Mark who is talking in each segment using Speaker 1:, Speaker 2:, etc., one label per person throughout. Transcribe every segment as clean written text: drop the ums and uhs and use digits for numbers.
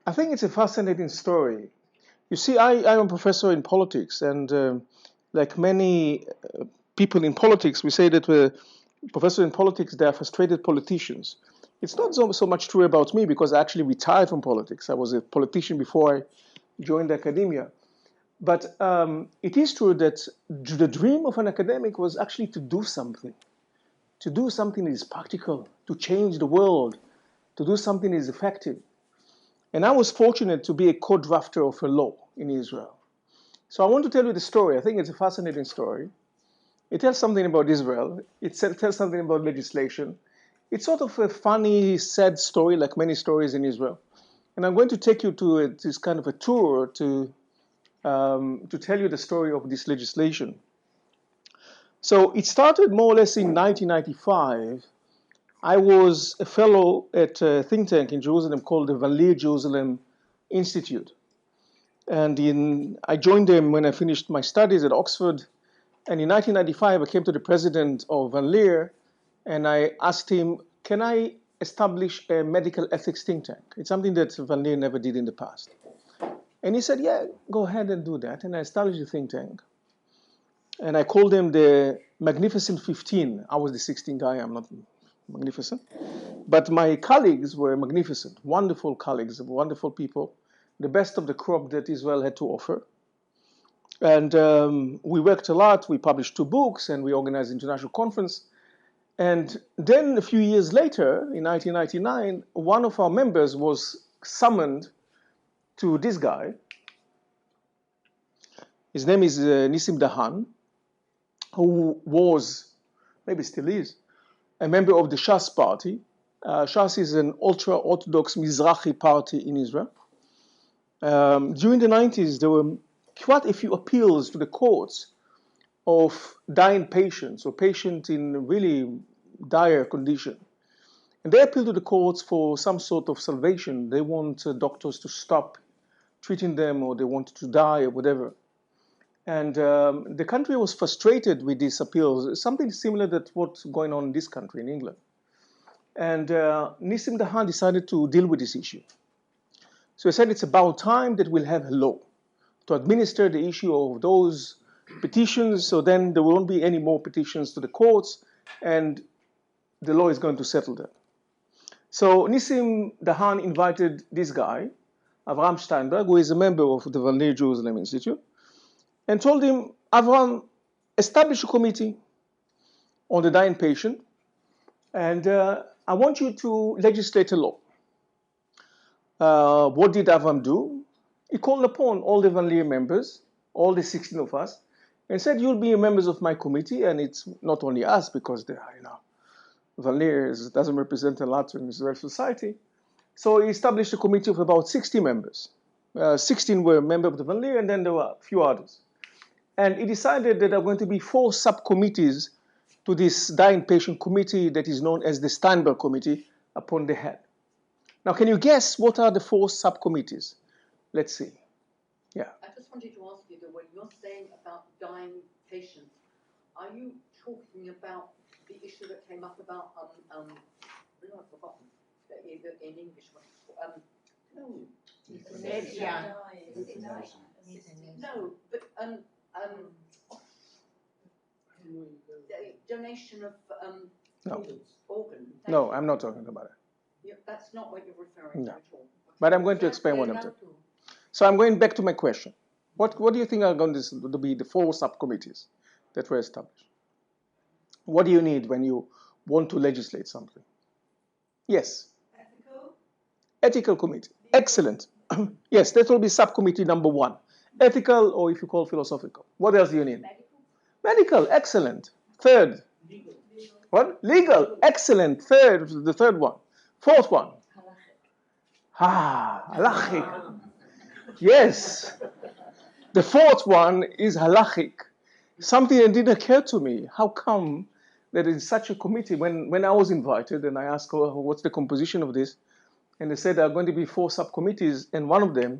Speaker 1: I think it's a fascinating story. You see, I am a professor in politics, and like many people in politics, we say that we're professors in politics, they are frustrated politicians. It's not so much true about me because I actually retired from politics. I was a politician before I joined academia. But it is true that the dream of an academic was actually to do something that is practical, to change the world, to do something that is effective. And I was fortunate to be a co-drafter of a law in Israel. So I want to tell you the story. I think it's a fascinating story. It tells something about Israel. It tells something about legislation. It's sort of a funny, sad story, like many stories in Israel. And I'm going to take you to this kind of a tour to tell you the story of this legislation. So it started more or less in 1995. I was a fellow at a think tank in Jerusalem called the Van Leer Jerusalem Institute. And I joined them when I finished my studies at Oxford. And in 1995, I came to the president of Van Leer, and I asked him, can I establish a medical ethics think tank? It's something that Van Leer never did in the past. And he said, yeah, go ahead and do that. And I established a think tank. And I called them the Magnificent 15. I was the 16th guy. I'm not magnificent. But my colleagues were magnificent, wonderful colleagues, wonderful people, the best of the crop that Israel had to offer. And we worked a lot. We published 2 books, and we organized an international conference. And then a few years later, in 1999, one of our members was summoned to this guy. His name is Nissim Dahan, who was, maybe still is, a member of the Shas party. Shas is an ultra-Orthodox Mizrahi party in Israel. During the 90s, there were quite a few appeals to the courts of dying patients or patients in really dire condition. And they appeal to the courts for some sort of salvation. They want doctors to stop treating them, or they wanted to die, or whatever. And the country was frustrated with these appeals, something similar to what's going on in this country, in England. And Nissim Dahan decided to deal with this issue. So he said it's about time that we'll have a law to administer the issue of those petitions, so then there won't be any more petitions to the courts, and the law is going to settle them. So Nissim Dahan invited this guy, Avraham Steinberg, who is a member of the Van Leer Jerusalem Institute, and told him, Avraham, establish a committee on the dying patient, and I want you to legislate a law. What did Avraham do? He called upon all the Van Leer members, all the 16 of us, and said, you'll be members of my committee, and it's not only us, because they are, Van Leer doesn't represent a lot in Israeli society. So he established a committee of about 60 members. 16 were members of the Van Leer, and then there were a few others. And he decided that there are going to be 4 subcommittees to this dying patient committee that is known as the Steinberg Committee upon the head. Now, can you guess what are the 4 subcommittees? Let's see. Yeah.
Speaker 2: I just wanted to ask you that when you're saying about dying patients, are you talking about the issue that came up about I've forgotten in English what it's called. No, but donation of organ.
Speaker 1: No, I'm not talking about it.
Speaker 2: Yeah, that's not what you're referring to at all.
Speaker 1: But I'm going to explain what I'm talking about. So I'm going back to my question. What do you think are going to be the 4 subcommittees that were established? What do you need when you want to legislate something? Yes. Ethical committee. Excellent. Yes, that will be subcommittee number 1. Ethical, or if you call philosophical. What else do you need? Medical. Excellent. 3rd. What? Legal. Excellent. 3rd. The 3rd one. 4th one. Halachic. Yes. The 4th one is halachic. Something that didn't occur to me. How come that in such a committee, when I was invited and I asked, what's the composition of this? And they said there are going to be 4 subcommittees, and one of them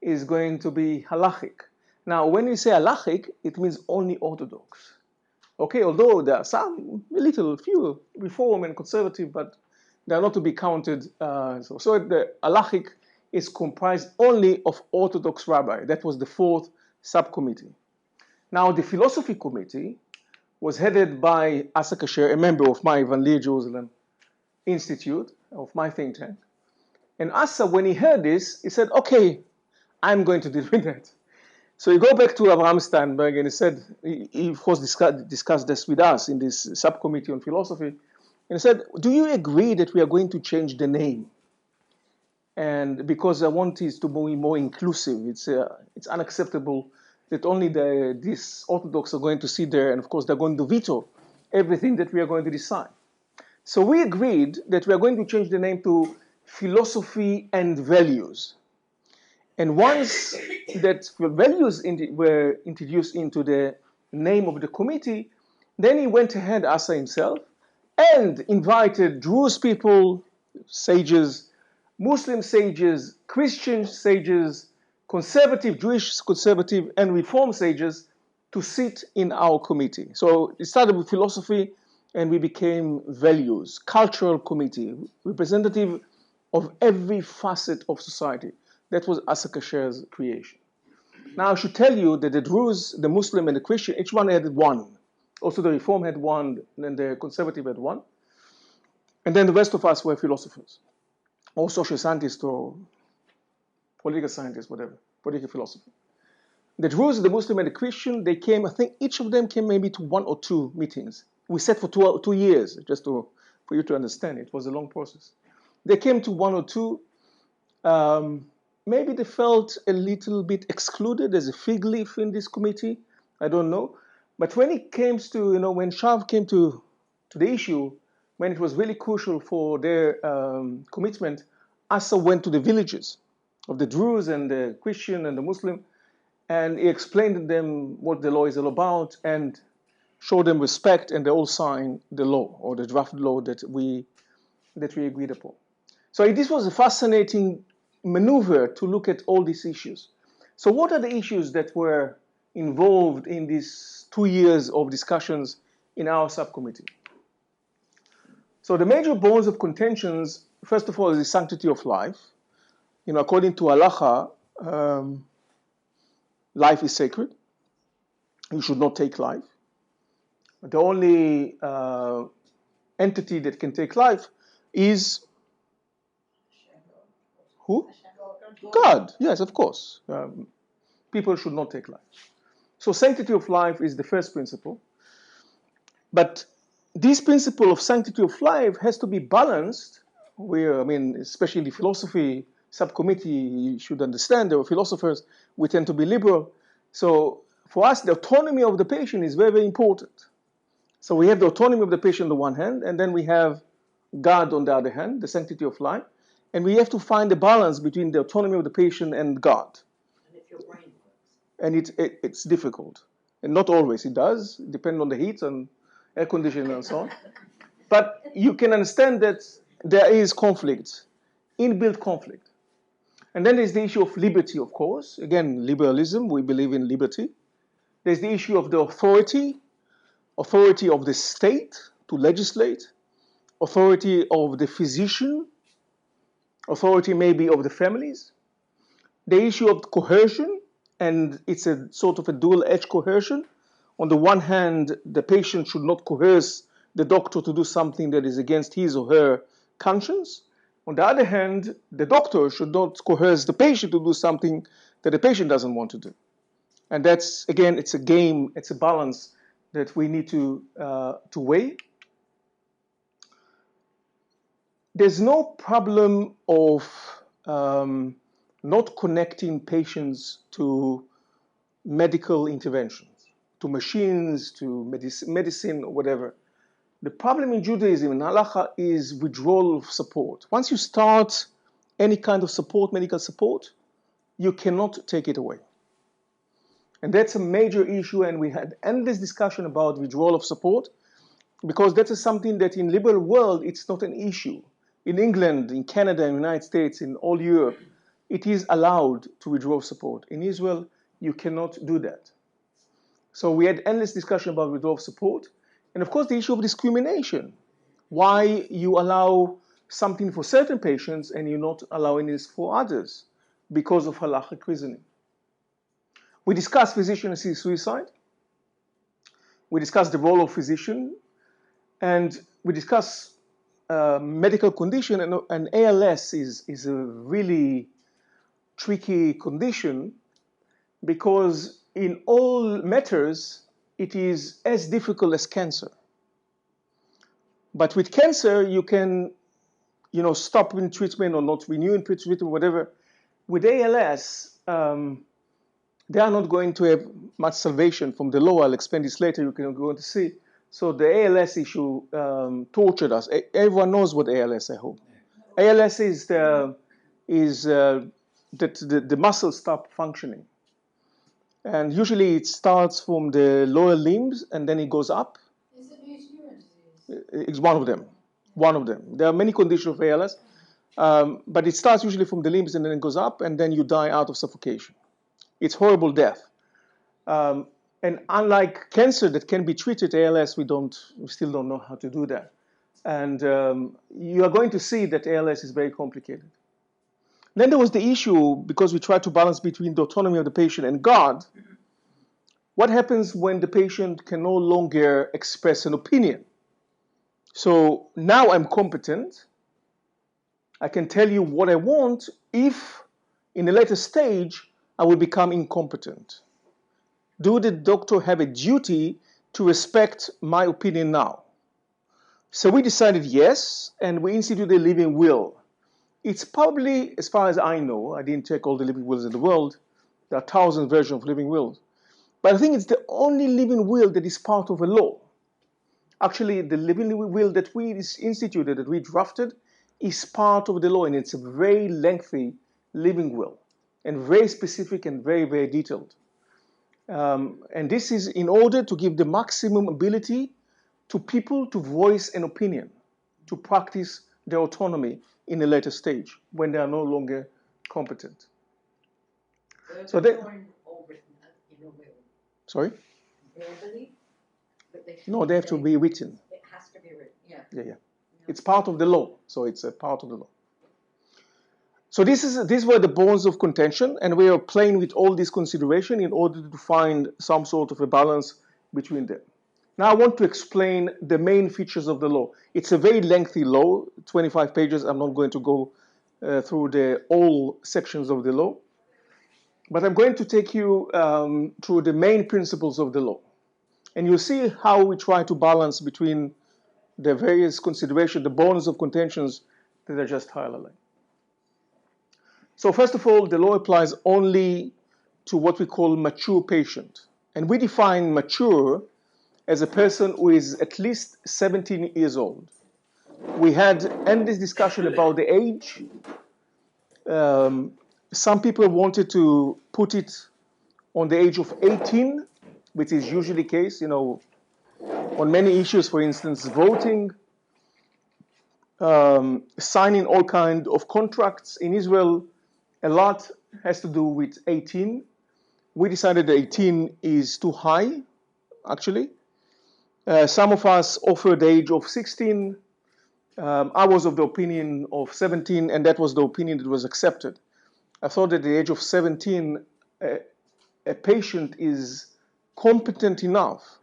Speaker 1: is going to be halachic. Now, when we say halachic, it means only Orthodox. Okay, although there are a few reform and conservative, but they are not to be counted. So the halachic is comprised only of Orthodox rabbis. That was the fourth subcommittee. Now, the philosophy committee was headed by Asa Kasher, a member of my Van Leer Jerusalem Institute, of my think tank. And Asa, when he heard this, he said, okay, I'm going to deal with that. So he go back to Abraham Steinberg and he said, he of course discussed this with us in this subcommittee on philosophy. And he said, do you agree that we are going to change the name? And because I want it to be more inclusive, it's unacceptable that only these Orthodox are going to sit there, and of course they're going to veto everything that we are going to decide. So we agreed that we are going to change the name to Philosophy and Values. And once that values were introduced into the name of the committee, then he went ahead, Asa himself, and invited Druze people, sages, Muslim sages, Christian sages, conservative, Jewish conservative, and Reform sages to sit in our committee. So it started with philosophy, and we became values, cultural committee, representative of every facet of society. That was Asa Kasher's creation. Now I should tell you that the Druze, the Muslim, and the Christian, each one had one. Also the Reform had one, and the conservative had one. And then the rest of us were philosophers, or social scientists, or political scientists, whatever, political philosophy. The Druze, the Muslim, and the Christian, they came, I think each of them came maybe to 1 or 2 meetings. We sat for 2 years, just for you to understand. It was a long process. They came to 1 or 2. Maybe they felt a little bit excluded as a fig leaf in this committee. I don't know. But when it came to, when Shav came to the issue, when it was really crucial for their commitment, Asa went to the villages of the Druze and the Christian and the Muslim, and he explained to them what the law is all about and showed them respect, and they all signed the law, or the draft law that we agreed upon. So this was a fascinating maneuver to look at all these issues. So what are the issues that were involved in these 2 years of discussions in our subcommittee? So the major bones of contentions, first of all, is the sanctity of life. According to Halacha, life is sacred. You should not take life. The only entity that can take life is who? God. Yes, of course. People should not take life. So sanctity of life is the first principle. But this principle of sanctity of life has to be balanced. Especially the philosophy subcommittee, you should understand, there are philosophers, we tend to be liberal. So for us, the autonomy of the patient is very, very important. So we have the autonomy of the patient on the one hand, and then we have God on the other hand, the sanctity of life. And we have to find the balance between the autonomy of the patient and God.
Speaker 2: And if your brain works.
Speaker 1: And it's difficult. And not always it does, depending on the heat and air conditioning and so on. But you can understand that there is conflict, inbuilt conflict. And then there's the issue of liberty, of course. Again, liberalism, we believe in liberty. There's the issue of the authority of the state to legislate, authority of the physician, authority maybe of the families. The issue of coercion, and it's a sort of a dual-edged coercion. On the one hand, the patient should not coerce the doctor to do something that is against his or her conscience. On the other hand, the doctor should not coerce the patient to do something that the patient doesn't want to do. And that's, again, it's a game, it's a balance that we need to weigh. There's no problem of not connecting patients to medical interventions, to machines, to medicine, or whatever. The problem in Judaism, in Halacha, is withdrawal of support. Once you start any kind of support, medical support, you cannot take it away. And that's a major issue, and we had endless discussion about withdrawal of support, because that is something that in liberal world, it's not an issue. In England, in Canada, in the United States, in all Europe, it is allowed to withdraw support. In Israel, you cannot do that. So we had endless discussion about withdrawal of support. And of course, the issue of discrimination. Why you allow something for certain patients and you're not allowing this for others because of halachic reasoning. We discuss physician-assisted suicide. We discuss the role of physician, and we discuss medical condition, and ALS is a really tricky condition because in all matters it is as difficult as cancer. But with cancer you can stop in treatment or not renew in treatment, whatever. With ALS, they are not going to have much salvation from the law. I'll explain this later. You can go to see. So the ALS issue tortured us. Everyone knows what ALS, I hope. ALS is that the muscles stop functioning. And usually it starts from the lower limbs and then it goes up.
Speaker 3: Is it motor neuron disease?
Speaker 1: It's one of them. One of them. There are many conditions of ALS, but it starts usually from the limbs and then it goes up and then you die out of suffocation. It's horrible death. And unlike cancer that can be treated, ALS, we still don't know how to do that. And you are going to see that ALS is very complicated. Then there was the issue, because we try to balance between the autonomy of the patient and God, what happens when the patient can no longer express an opinion? So now I'm competent. I can tell you what I want if, in a later stage, I will become incompetent. Do the doctor have a duty to respect my opinion now? So we decided yes, and we instituted a living will. It's probably, as far as I know, I didn't check all the living wills in the world. There are thousands of versions of living wills. But I think it's the only living will that is part of a law. Actually, the living will that we instituted, that we drafted, is part of the law, and it's a very lengthy living will, and very specific and very, very detailed. And this is in order to give the maximum ability to people to voice an opinion, to practice their autonomy in a later stage when they are no longer competent. So they,
Speaker 2: all written in a will.
Speaker 1: sorry?
Speaker 2: Verbally, but they
Speaker 1: No, they have to be written.
Speaker 2: It has to be written, yeah.
Speaker 1: Yeah. It's part of the law, so it's a part of the law. So these were the bones of contention, and we are playing with all this consideration in order to find some sort of a balance between them. Now I want to explain the main features of the law. It's a very lengthy law, 25 pages. I'm not going to go through all sections of the law, but I'm going to take you through the main principles of the law. And you'll see how we try to balance between the various considerations, the bones of contentions that I just highlighted. So first of all, the law applies only to what we call mature patient. And we define mature as a person who is at least 17 years old. We had endless discussion about the age. Some people wanted to put it on the age of 18, which is usually the case, on many issues, for instance, voting, signing all kinds of contracts. In Israel, a lot has to do with 18. We decided that 18 is too high, actually. Some of us offered the age of 16. I was of the opinion of 17, and that was the opinion that was accepted. I thought that at the age of 17, a patient is competent enough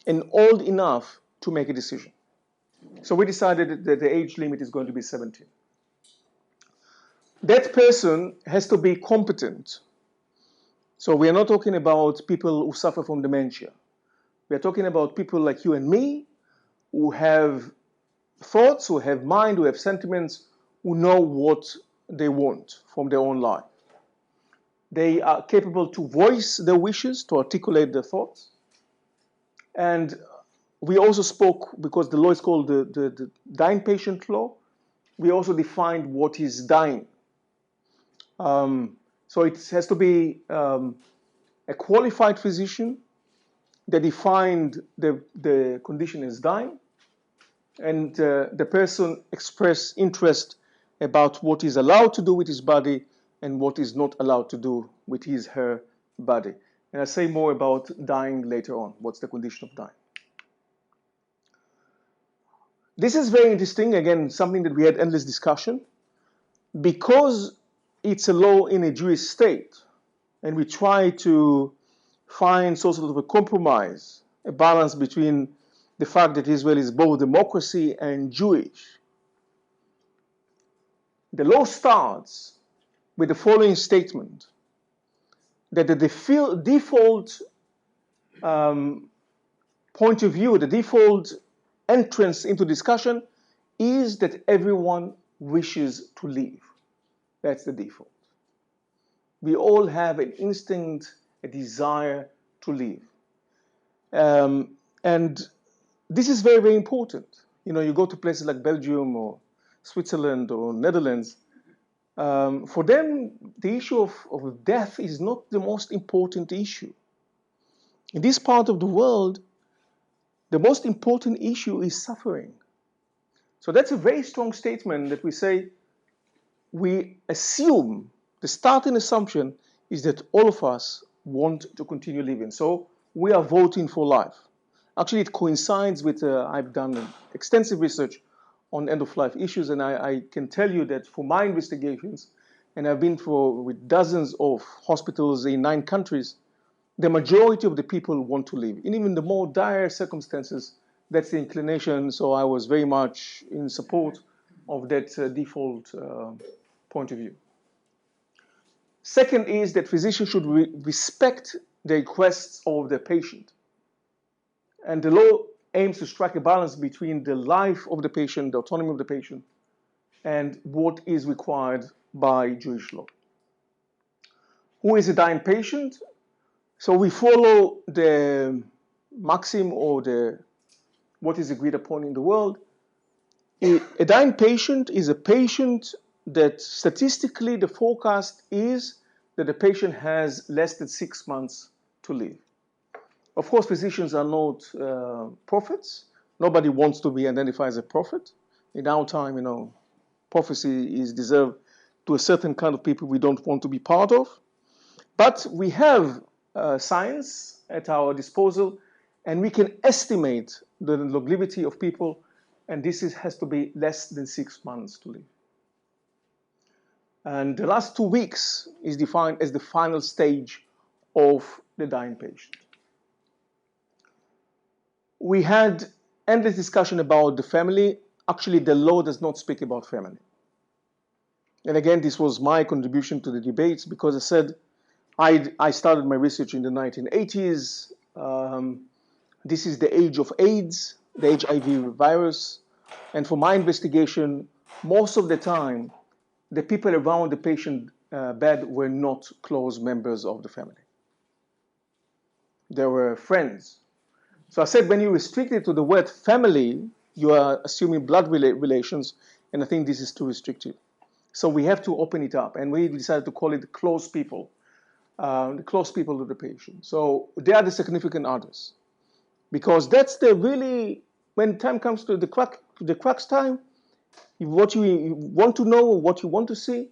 Speaker 1: and old enough to make a decision. So we decided that the age limit is going to be 17. That person has to be competent. So we are not talking about people who suffer from dementia. We are talking about people like you and me who have thoughts, who have mind, who have sentiments, who know what they want from their own life. They are capable to voice their wishes, to articulate their thoughts. And we also spoke, because the law is called the dying patient law, we also defined what is dying. So it has to be a qualified physician that defined the condition as dying, and the person expressed interest about what is allowed to do with his body and what is not allowed to do with her body. And I'll say more about dying later on. What's the condition of dying? This is very interesting, again, something that we had endless discussion. Because it's a law in a Jewish state, and we try to find sort of a compromise, a balance between the fact that Israel is both democracy and Jewish. The law starts with the following statement, that the default point of view, the default entrance into discussion is that everyone wishes to leave. That's the default. We all have an instinct, a desire to leave. And this is very, very important. You go to places like Belgium or Switzerland or Netherlands. For them, the issue of death is not the most important issue. In this part of the world, the most important issue is suffering. So that's a very strong statement that we say, we assume, the starting assumption is that all of us want to continue living. So we are voting for life. Actually, it coincides with, I've done extensive research on end-of-life issues, and I can tell you that for my investigations, and I've been with dozens of hospitals in 9 countries, the majority of the people want to live. In even the more dire circumstances, that's the inclination, so I was very much in support of that default point of view. Second is that physicians should respect the requests of the patient. And the law aims to strike a balance between the life of the patient, the autonomy of the patient, and what is required by Jewish law. Who is a dying patient? So we follow the maxim or what is agreed upon in the world. A dying patient is a patient that statistically the forecast is that the patient has less than 6 months to live. Of course, physicians are not prophets. Nobody wants to be identified as a prophet. In our time, prophecy is reserved to a certain kind of people we don't want to be part of. But we have science at our disposal, and we can estimate the longevity of people, and this has to be less than 6 months to live. And the last 2 weeks is defined as the final stage of the dying patient. We had endless discussion about the family. Actually, the law does not speak about family. And again, this was my contribution to the debates, because I said I started my research in the 1980s. This is the age of AIDS, the HIV virus. And for my investigation, most of the time, the people around the patient bed were not close members of the family. They were friends. So I said, when you restrict it to the word family, you are assuming blood relations, and I think this is too restrictive. So we have to open it up, and we decided to call it close people, the close people of the patient. So they are the significant others, because that's when time comes to the crux time, what you want to know, what you want to see,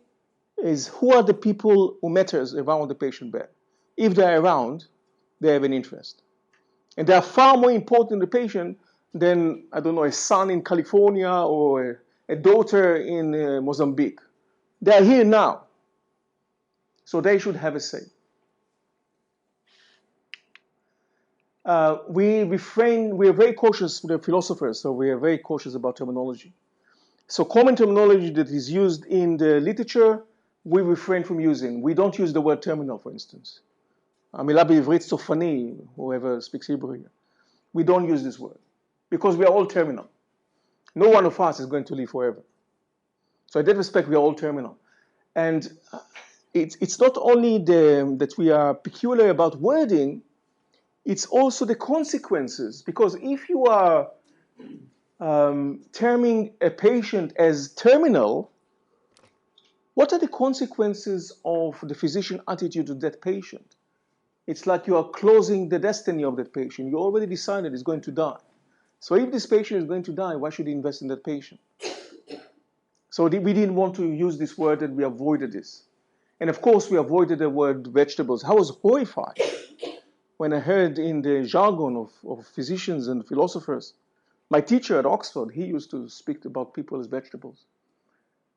Speaker 1: is who are the people who matters around the patient bed. If they're around, they have an interest. And they are far more important to the patient than, I don't know, a son in California or a daughter in Mozambique. They are here now. So they should have a say. We are very cautious with the philosophers, so we are very cautious about terminology. So common terminology that is used in the literature, we refrain from using. We don't use the word terminal, for instance. המילה בעברית סופני, whoever speaks Hebrew here. We don't use this word because we are all terminal. No one of us is going to live forever. So in that respect, we are all terminal. And it's not only that we are peculiar about wording, it's also the consequences. Because if you are terming a patient as terminal, what are the consequences of the physician attitude to that patient? It's like you are closing the destiny of that patient. You already decided he's going to die. So if this patient is going to die, why should you invest in that patient? So we didn't want to use this word, and we avoided this. And of course, we avoided the word vegetables. I was horrified when I heard in the jargon of physicians and philosophers, My teacher at Oxford, he used to speak about people as vegetables.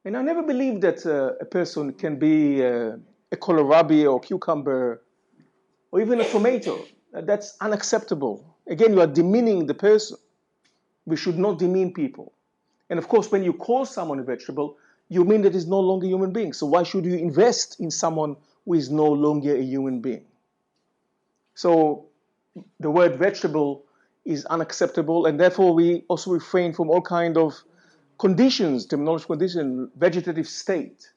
Speaker 1: And I never believed that a person can be a kohlrabi or cucumber or even a tomato. That's unacceptable. Again, you are demeaning the person. We should not demean people. And of course, when you call someone a vegetable, you mean that he's no longer a human being. So why should you invest in someone who is no longer a human being? So the word vegetable is unacceptable, and therefore we also refrain from all kind of conditions, terminological condition, vegetative state.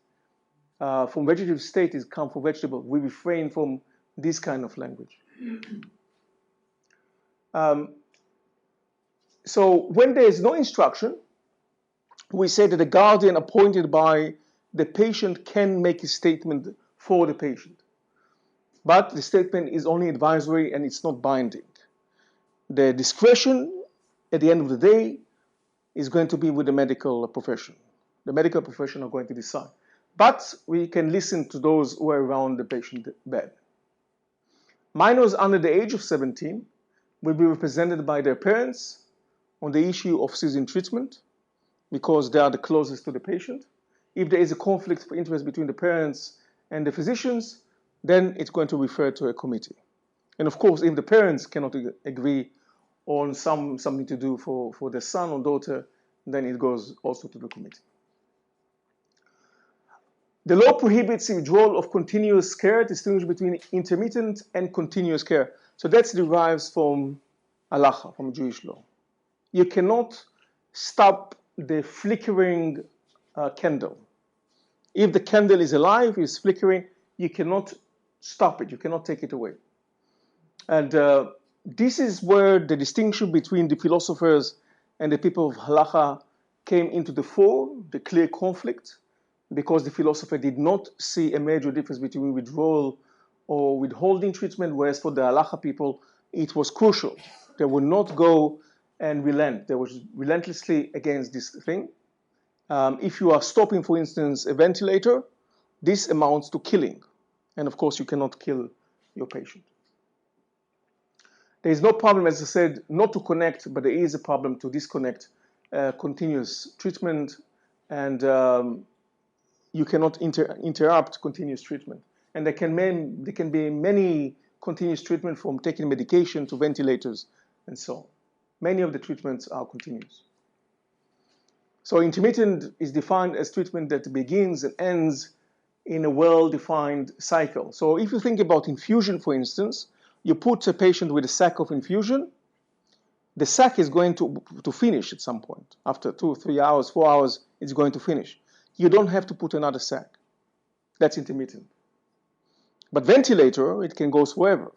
Speaker 1: From vegetative state is come from vegetable. We refrain from this kind of language. So when there is no instruction, we say that the guardian appointed by the patient can make a statement for the patient. But the statement is only advisory and it's not binding. The discretion at the end of the day is going to be with the medical profession. The medical profession are going to decide. But we can listen to those who are around the patient bed. Minors under the age of 17 will be represented by their parents on the issue of ceasing treatment because they are the closest to the patient. If there is a conflict of interest between the parents and the physicians, then it's going to refer to a committee. And of course, if the parents cannot agree on something to do for their son or daughter, then it goes also to the committee. The law prohibits the withdrawal of continuous care, distinguish between intermittent and continuous care. So that derives from Halacha, from Jewish law. You cannot stop the flickering candle. If the candle is alive, is flickering, you cannot stop it, you cannot take it away. And this is where the distinction between the philosophers and the people of Halacha came into the fore, the clear conflict, because the philosopher did not see a major difference between withdrawal or withholding treatment, whereas for the Halacha people, it was crucial. They would not go and relent. They were relentlessly against this thing. If you are stopping, for instance, a ventilator, this amounts to killing. And of course, you cannot kill your patient. There is no problem, as I said, not to connect, but there is a problem to disconnect continuous treatment, and you cannot interrupt continuous treatment. And there can be many continuous treatment, from taking medication to ventilators and so on. Many of the treatments are continuous. So intermittent is defined as treatment that begins and ends in a well-defined cycle. So if you think about infusion, for instance, you put a patient with a sack of infusion, the sack is going to finish at some point. After 2, 3 hours, 4 hours, it's going to finish. You don't have to put another sack. That's intermittent. But ventilator, it can go forever.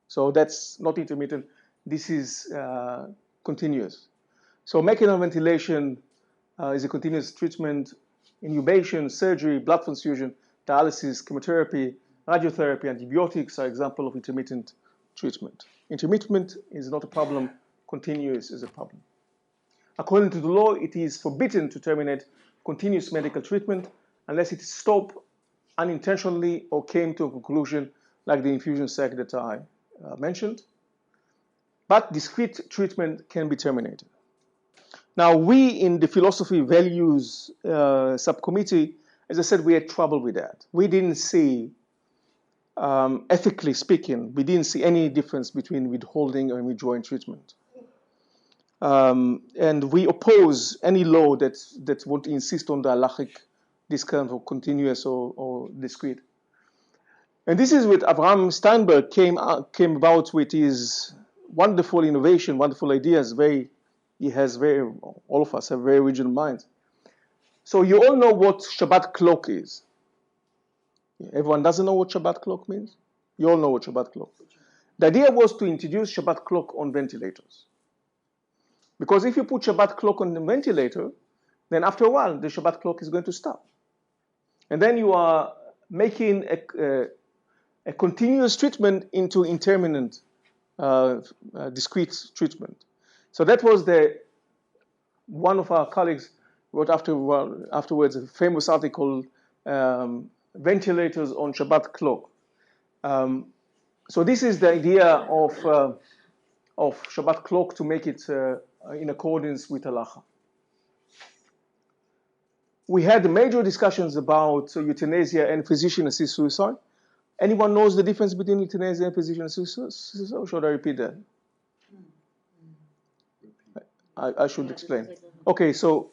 Speaker 1: So that's not intermittent. This is continuous. So mechanical ventilation is a continuous treatment. Intubation, surgery, blood transfusion, dialysis, chemotherapy, radiotherapy, antibiotics are examples of intermittent treatment. Intermittent is not a problem. Continuous is a problem. According to the law, it is forbidden to terminate continuous medical treatment unless it is stopped unintentionally or came to a conclusion, like the infusion sac that I mentioned. But discrete treatment can be terminated. Now, we in the philosophy values subcommittee, as I said, we had trouble with that. We didn't see, ethically speaking, we didn't see any difference between withholding and withdrawing treatment. And we oppose any law that would insist on the halachic, this kind of continuous or discrete. And this is what Abraham Steinberg came about with his wonderful innovation, wonderful ideas. All of us have very original minds. So you all know what Shabbat clock is. Everyone doesn't know what Shabbat clock means? You all know what Shabbat clock is. The idea was to introduce Shabbat clock on ventilators. Because if you put Shabbat clock on the ventilator, then after a while, the Shabbat clock is going to stop. And then you are making a continuous treatment into intermittent, discrete treatment. So that was one of our colleagues wrote afterwards a famous article, Ventilators on Shabbat clock. So this is the idea of Shabbat clock, to make it in accordance with Halacha. We had major discussions about euthanasia and physician-assisted suicide. Anyone knows the difference between euthanasia and physician-assisted suicide? Or should I repeat that? I should explain. Okay, so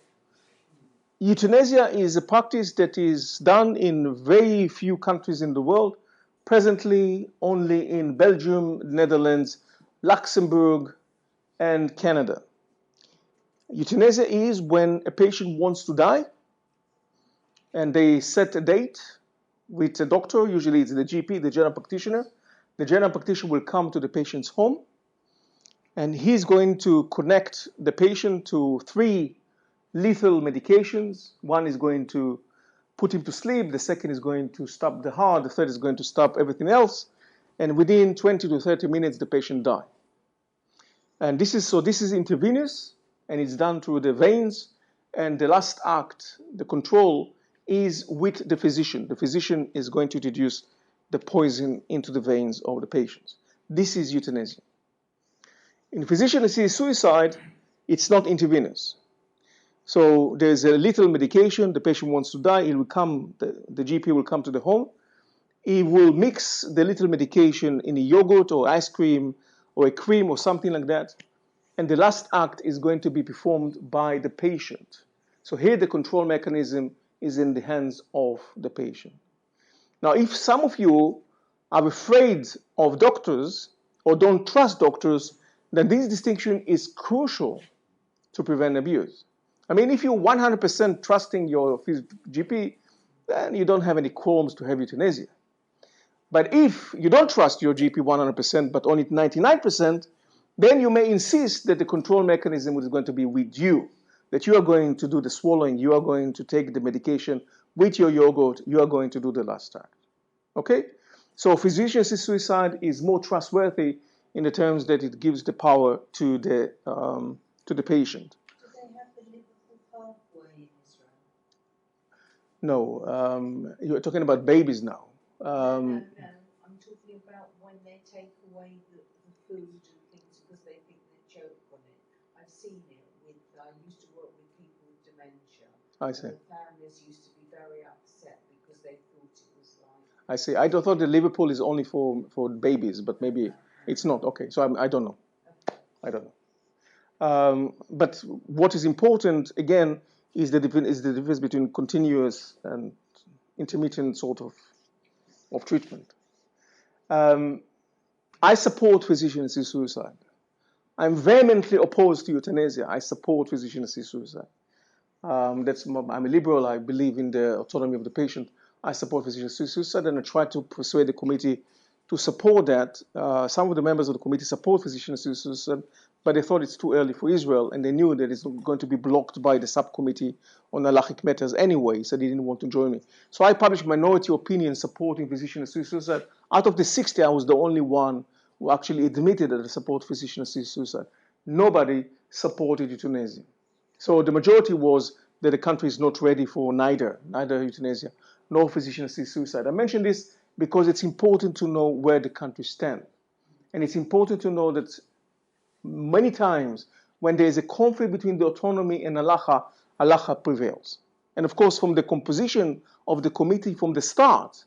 Speaker 1: euthanasia is a practice that is done in very few countries in the world. Presently, only in Belgium, Netherlands, Luxembourg, and Canada. Euthanasia is when a patient wants to die, and they set a date with a doctor. Usually it's the GP, the general practitioner. The general practitioner will come to the patient's home, and he's going to connect the patient to 3 lethal medications. One is going to put him to sleep, the second is going to stop the heart, the third is going to stop everything else, and within 20 to 30 minutes the patient dies. And this is intravenous, and it's done through the veins, and the last act, the control, is with the physician. The physician is going to introduce the poison into the veins of the patients. This is euthanasia. In physician-assisted suicide, it's not intravenous. So there's a lethal medication, the patient wants to die, the GP will come to the home, he will mix the lethal medication in a yogurt or ice cream or a cream or something like that, and the last act is going to be performed by the patient. So here the control mechanism is in the hands of the patient. Now, if some of you are afraid of doctors or don't trust doctors, then this distinction is crucial to prevent abuse. I mean, if you're 100% trusting your GP, then you don't have any qualms to have euthanasia. But if you don't trust your GP 100%, but only 99%, then you may insist that the control mechanism is going to be with you, that you are going to do the swallowing, you are going to take the medication with your yogurt, you are going to do the last act. Okay? So physician-assisted suicide is more trustworthy in the terms that it gives the power to the patient.
Speaker 3: Do they have the Liverpool pathway in Israel?
Speaker 1: No, you're talking about babies now.
Speaker 3: No, I'm talking about when they take away the food and things because they think they choke on it. I've seen it I used to work with people with dementia.
Speaker 1: I see.
Speaker 3: The families used to be very upset because they thought it was like...
Speaker 1: I see. I thought the Liverpool is only for babies, but maybe it's not. Okay, so I don't know. I don't know. But what is important, again, is the difference between continuous and intermittent sort of treatment. I support physician-assisted suicide. I'm vehemently opposed to euthanasia. I support physician-assisted suicide. I'm a liberal. I believe in the autonomy of the patient. I support physician-assisted suicide, and I try to persuade the committee to support that. Some of the members of the committee support physician-assisted suicide, but they thought it's too early for Israel, and they knew that it's going to be blocked by the subcommittee on halachic matters anyway, so they didn't want to join me. So I published minority opinion supporting physician-assisted suicide. Out of the 60, I was the only one who actually admitted that I support physician-assisted suicide. Nobody supported euthanasia. So the majority was that the country is not ready for neither euthanasia nor physician-assisted suicide. I mention this because it's important to know where the country stands. And it's important to know that many times when there is a conflict between the autonomy and halacha, halacha prevails. And of course, from the composition of the committee from the start,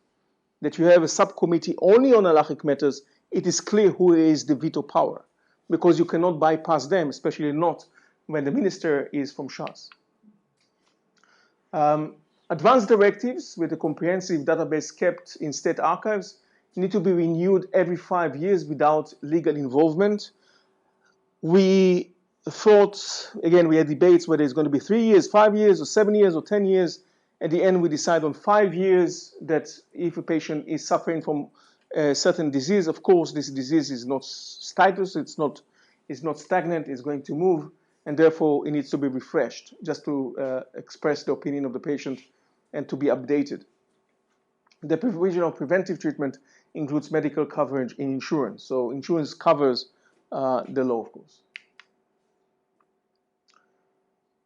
Speaker 1: that you have a subcommittee only on halachic matters, it is clear who is the veto power, because you cannot bypass them, especially not when the minister is from Shas. Advanced directives with a comprehensive database kept in state archives need to be renewed every 5 years without legal involvement. We thought, again, we had debates whether it's going to be 3 years, 5 years, or 7 years, or 10 years. At the end, we decide on 5 years, that if a patient is suffering from a certain disease, of course, this disease is not status, it's not stagnant, it's going to move, and therefore it needs to be refreshed, just to express the opinion of the patient and to be updated. The provision of preventive treatment includes medical coverage in insurance. So insurance covers the law, of course.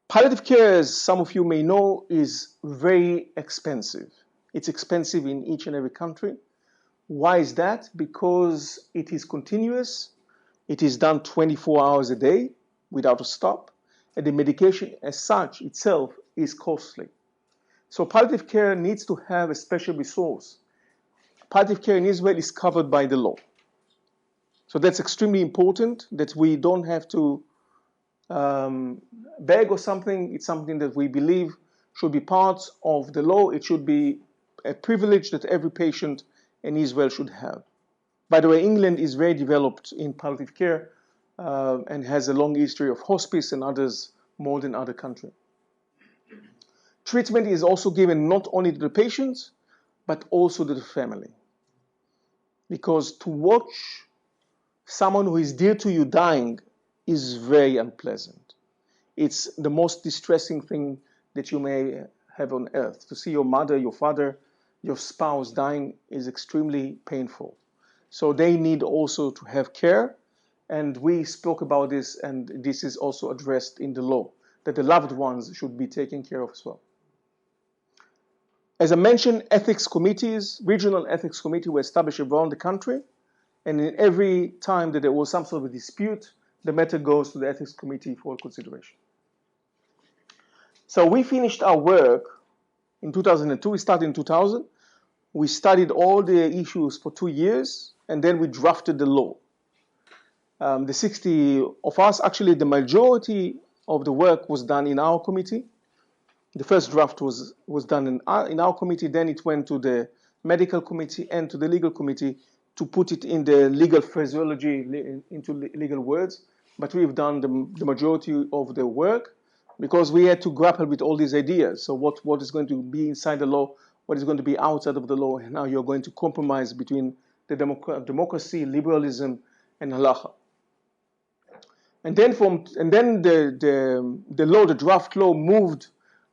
Speaker 1: Palliative care, as some of you may know, is very expensive. It's expensive in each and every country. Why is that? Because it is continuous. It is done 24 hours a day. without a stop, and the medication as such itself is costly. So palliative care needs to have a special resource. Palliative care in Israel is covered by the law. So that's extremely important, that we don't have to beg or something. It's something that we believe should be part of the law. It should be a privilege that every patient in Israel should have. By the way, England is very developed in palliative care and has a long history of hospice and others more than other countries. Treatment is also given not only to the patients, but also to the family. Because to watch someone who is dear to you dying is very unpleasant. It's the most distressing thing that you may have on earth. To see your mother, your father, your spouse dying is extremely painful. So they need also to have care, and we spoke about this, and this is also addressed in the law, that the loved ones should be taken care of as well. As I mentioned, ethics committees, regional ethics committees were established around the country, and in every time that there was some sort of a dispute, the matter goes to the ethics committee for consideration. So we finished our work in 2002. We started in 2000. We studied all the issues for 2 years, and then we drafted the law. The 60 of us, actually the majority of the work was done in our committee. The first draft was done in our committee, then it went to the medical committee and to the legal committee to put it in the legal phraseology, into legal words. But we've done the majority of the work because we had to grapple with all these ideas. So what is going to be inside the law, what is going to be outside of the law, and how you're going to compromise between the democracy, liberalism, and halacha. And then the law, the draft law, moved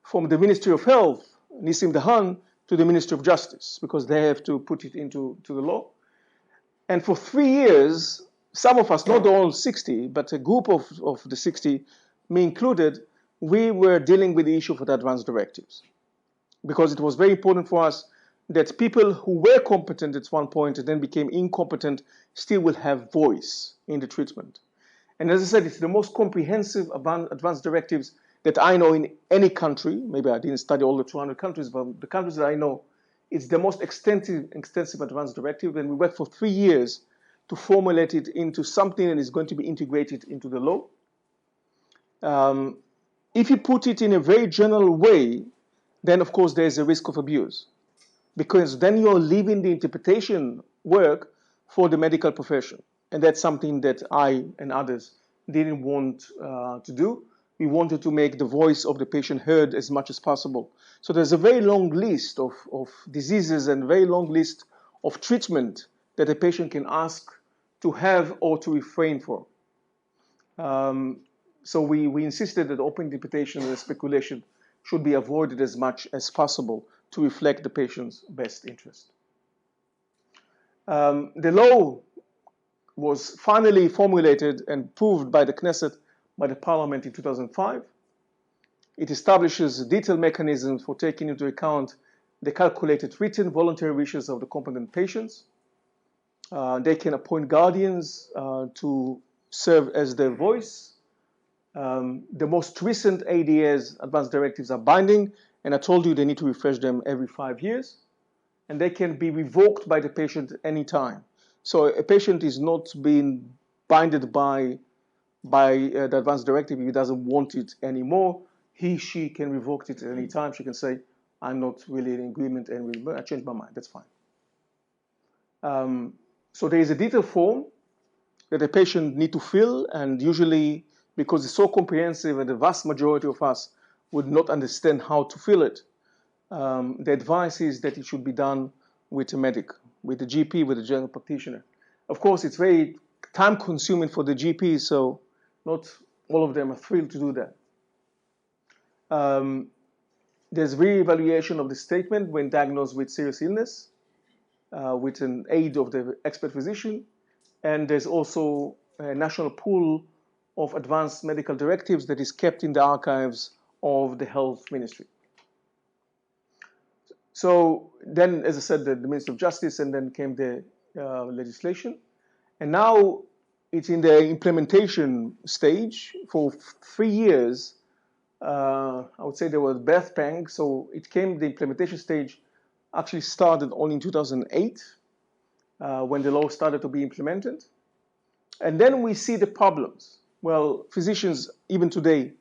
Speaker 1: from the Ministry of Health, Nissim Dahan, to the Ministry of Justice, because they have to put it into the law. And for 3 years, some of us, not all 60, but a group of the 60, me included, we were dealing with the issue of the advance directives. Because it was very important for us that people who were competent at one point and then became incompetent still will have voice in the treatment. And as I said, it's the most comprehensive advance directives that I know in any country. Maybe I didn't study all the 200 countries, but the countries that I know, it's the most extensive advance directive. And we worked for 3 years to formulate it into something that is going to be integrated into the law. If you put it in a very general way, then of course there's a risk of abuse, because then you're leaving the interpretation work for the medical profession. And that's something that I and others didn't want to do. We wanted to make the voice of the patient heard as much as possible. So there's a very long list of diseases and a very long list of treatment that a patient can ask to have or to refrain from. So we insisted that open interpretation and speculation should be avoided as much as possible to reflect the patient's best interest. The law was finally formulated and approved by the Knesset, by the Parliament in 2005. It establishes detailed mechanisms for taking into account the calculated written voluntary wishes of the competent patients. They can appoint guardians to serve as their voice. The most recent ADAs, advanced directives, are binding, and I told you they need to refresh them every 5 years. And they can be revoked by the patient any time. So a patient is not being binded by the advanced directive if he doesn't want it anymore. She can revoke it at any time. She can say, I'm not really in agreement and I changed my mind. That's fine. So there is a detailed form that a patient need to fill, and usually, because it's so comprehensive and the vast majority of us would not understand how to fill it, the advice is that it should be done with a medic, with the GP, with the general practitioner. Of course, it's very time-consuming for the GP, so not all of them are thrilled to do that. There's re-evaluation of the statement when diagnosed with serious illness, with an aid of the expert physician, and there's also a national pool of advanced medical directives that is kept in the archives of the health ministry. So then, as I said, the Ministry of Justice, and then came the legislation. And now it's in the implementation stage. For 3 years, I would say there was birth pang. So the implementation stage actually started only in 2008 when the law started to be implemented. And then we see the problems. Well, physicians, even today,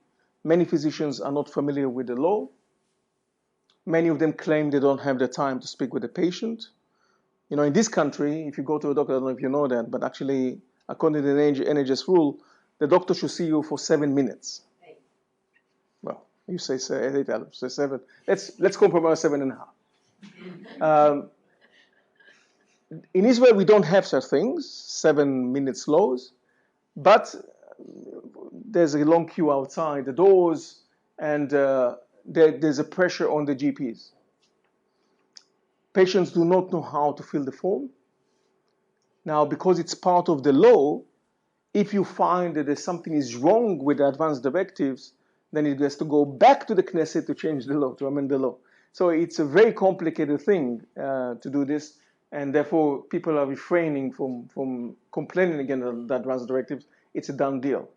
Speaker 1: many physicians are not familiar with the law. Many of them claim they don't have the time to speak with the patient. You know, in this country, if you go to a doctor, I don't know if you know that, but actually, according to the NHS rule, the doctor should see you for 7 minutes. Well, you say 8, I say 7. Let's compromise 7.5. In Israel, we don't have such things, 7 minutes laws, but there's a long queue outside the doors, and there's a pressure on the GPs. Patients do not know how to fill the form. Now, because it's part of the law, if you find that there's something is wrong with the advanced directives, then it has to go back to the Knesset to change the law, to amend the law. So it's a very complicated thing to do this, and therefore people are refraining from complaining against the advanced directives. It's a done deal.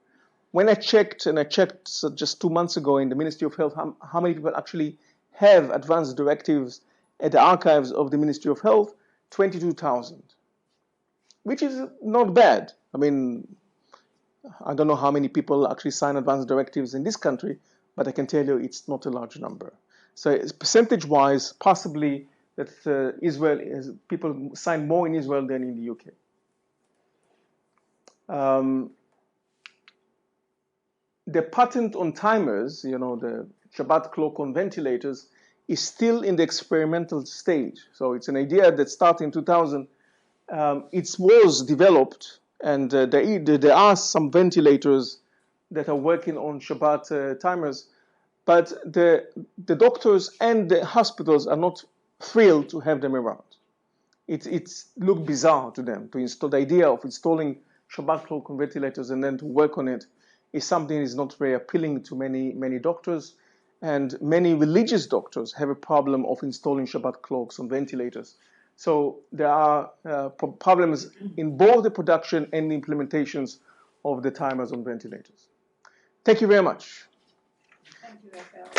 Speaker 1: When I checked just 2 months ago in the Ministry of Health, how many people actually have advanced directives at the archives of the Ministry of Health, 22,000, which is not bad. I mean, I don't know how many people actually sign advanced directives in this country, but I can tell you it's not a large number. So percentage-wise, possibly that people sign more in Israel than in the UK. The patent on timers, you know, the Shabbat clock on ventilators, is still in the experimental stage. So it's an idea that started in 2000. It was developed, and there are some ventilators that are working on Shabbat timers, but the doctors and the hospitals are not thrilled to have them around. It looked bizarre to them to install. The idea of installing Shabbat clock on ventilators and then to work on it is something that is not very appealing to many doctors, and many religious doctors have a problem of installing Shabbat clocks on ventilators. So there are problems in both the production and the implementations of the timers on ventilators. Thank you very much.
Speaker 2: Thank you, Raphael.